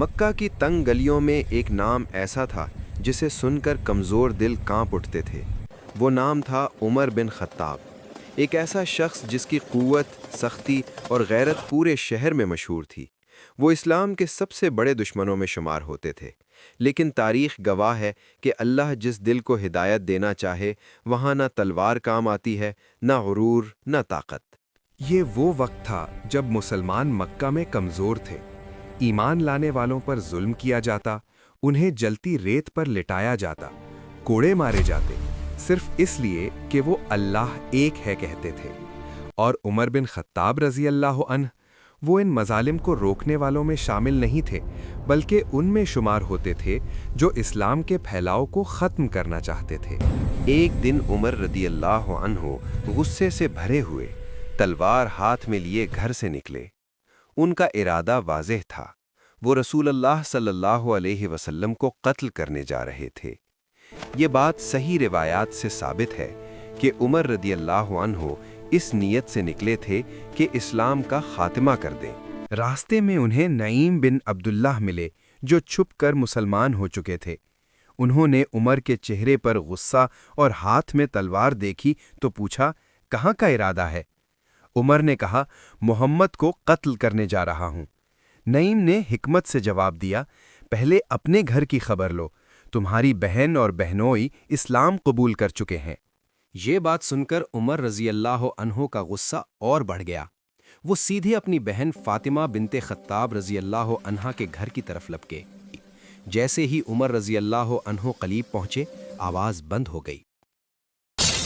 مکہ کی تنگ گلیوں میں ایک نام ایسا تھا جسے سن کر کمزور دل کانپ اٹھتے تھے۔ وہ نام تھا عمر بن خطاب، ایک ایسا شخص جس کی قوت، سختی اور غیرت پورے شہر میں مشہور تھی۔ وہ اسلام کے سب سے بڑے دشمنوں میں شمار ہوتے تھے، لیکن تاریخ گواہ ہے کہ اللہ جس دل کو ہدایت دینا چاہے وہاں نہ تلوار کام آتی ہے، نہ غرور، نہ طاقت۔ یہ وہ وقت تھا جب مسلمان مکہ میں کمزور تھے، ایمان لانے والوں پر ظلم کیا جاتا، انہیں جلتی ریت پر لٹایا جاتا، کوڑے مارے جاتے، صرف اس لیے کہ وہ اللہ ایک ہے کہتے تھے۔ اور عمر بن خطاب رضی اللہ عنہ وہ ان مظالم کو روکنے والوں میں شامل نہیں تھے، بلکہ ان میں شمار ہوتے تھے جو اسلام کے پھیلاؤ کو ختم کرنا چاہتے تھے۔ ایک دن عمر رضی اللہ عنہ غصے سے بھرے ہوئے تلوار ہاتھ میں لیے گھر سے نکلے۔ ان کا ارادہ واضح تھا، وہ رسول اللہ صلی اللہ علیہ وسلم کو قتل کرنے جا رہے تھے۔ یہ بات صحیح روایات سے ثابت ہے کہ عمر رضی اللہ عنہ اس نیت سے نکلے تھے کہ اسلام کا خاتمہ کر دیں۔ راستے میں انہیں نعیم بن عبداللہ ملے جو چھپ کر مسلمان ہو چکے تھے۔ انہوں نے عمر کے چہرے پر غصہ اور ہاتھ میں تلوار دیکھی تو پوچھا، کہاں کا ارادہ ہے؟ عمر نے کہا، محمد کو قتل کرنے جا رہا ہوں۔ نعیم نے حکمت سے جواب دیا، پہلے اپنے گھر کی خبر لو، تمہاری بہن اور بہنوئی اسلام قبول کر چکے ہیں۔ یہ بات سن کر عمر رضی اللہ عنہ کا غصہ اور بڑھ گیا۔ وہ سیدھے اپنی بہن فاطمہ بنت خطاب رضی اللہ عنہا کے گھر کی طرف لپکے۔ جیسے ہی عمر رضی اللہ عنہ قریب پہنچے، آواز بند ہو گئی۔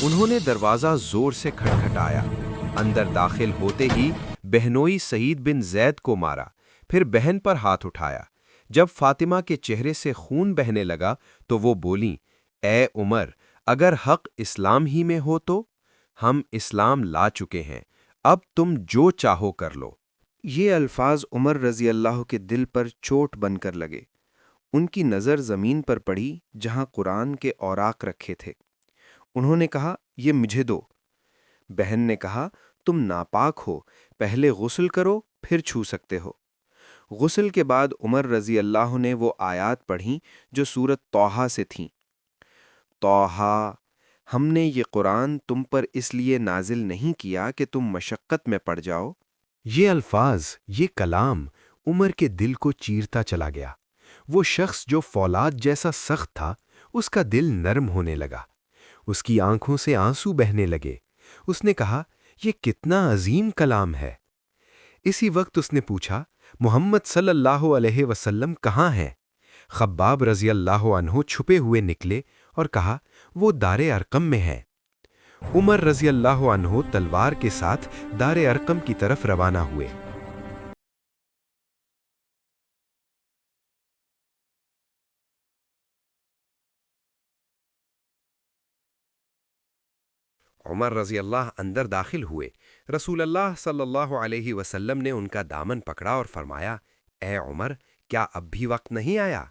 انہوں نے دروازہ زور سے کھٹکھٹایا۔ اندر داخل ہوتے ہی بہنوئی سعید بن زید کو مارا، پھر بہن پر ہاتھ اٹھایا۔ جب فاطمہ کے چہرے سے خون بہنے لگا تو وہ بولیں، اے عمر، اگر حق اسلام ہی میں ہو تو ہم اسلام لا چکے ہیں، اب تم جو چاہو کر لو۔ یہ الفاظ عمر رضی اللہ کے دل پر چوٹ بن کر لگے۔ ان کی نظر زمین پر پڑی جہاں قرآن کے اوراق رکھے تھے۔ انہوں نے کہا، یہ مجھے دو۔ بہن نے کہا، تم ناپاک ہو، پہلے غسل کرو پھر چھو سکتے ہو۔ غسل کے بعد عمر رضی اللہ نے وہ آیات پڑھیں جو سورۃ طٰہٰ سے تھیں۔ طٰہٰ، ہم نے یہ قرآن تم پر اس لیے نازل نہیں کیا کہ تم مشقت میں پڑ جاؤ۔ یہ الفاظ، یہ کلام عمر کے دل کو چیرتا چلا گیا۔ وہ شخص جو فولاد جیسا سخت تھا، اس کا دل نرم ہونے لگا۔ اس کی آنکھوں سے آنسو بہنے لگے۔ اس نے کہا، یہ کتنا عظیم کلام ہے۔ اسی وقت اس نے پوچھا، محمد صلی اللہ علیہ وسلم کہاں ہیں؟ خباب رضی اللہ عنہ چھپے ہوئے نکلے اور کہا، وہ دار ارقم میں ہے۔ عمر رضی اللہ عنہ تلوار کے ساتھ دار ارقم کی طرف روانہ ہوئے۔ عمر رضی اللہ اندر داخل ہوئے۔ رسول اللہ صلی اللہ علیہ وسلم نے ان کا دامن پکڑا اور فرمایا، اے عمر، کیا اب بھی وقت نہیں آیا؟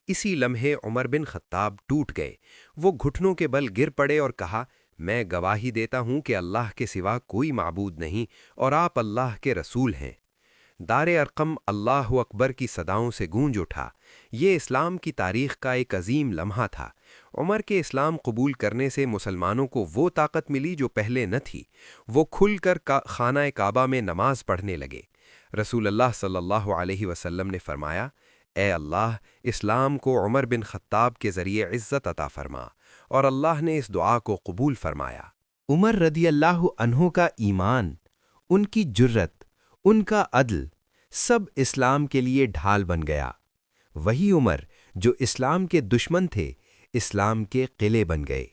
اسی لمحے عمر بن خطاب ٹوٹ گئے۔ وہ گھٹنوں کے بل گر پڑے اور کہا، میں گواہی دیتا ہوں کہ اللہ کے سوا کوئی معبود نہیں اور آپ اللہ کے رسول ہیں۔ دار ارقم اللہ اکبر کی صداؤں سے گونج اٹھا۔ یہ اسلام کی تاریخ کا ایک عظیم لمحہ تھا۔ عمر کے اسلام قبول کرنے سے مسلمانوں کو وہ طاقت ملی جو پہلے نہ تھی۔ وہ کھل کر خانہ کعبہ میں نماز پڑھنے لگے۔ رسول اللہ صلی اللہ علیہ وسلم نے فرمایا، اے اللہ، اسلام کو عمر بن خطاب کے ذریعے عزت عطا فرما، اور اللہ نے اس دعا کو قبول فرمایا۔ عمر رضی اللہ عنہ کا ایمان، ان کی جرت، ان کا عدل، سب اسلام کے لیے ڈھال بن گیا۔ وہی عمر جو اسلام کے دشمن تھے، اسلام کے قلعے بن گئے۔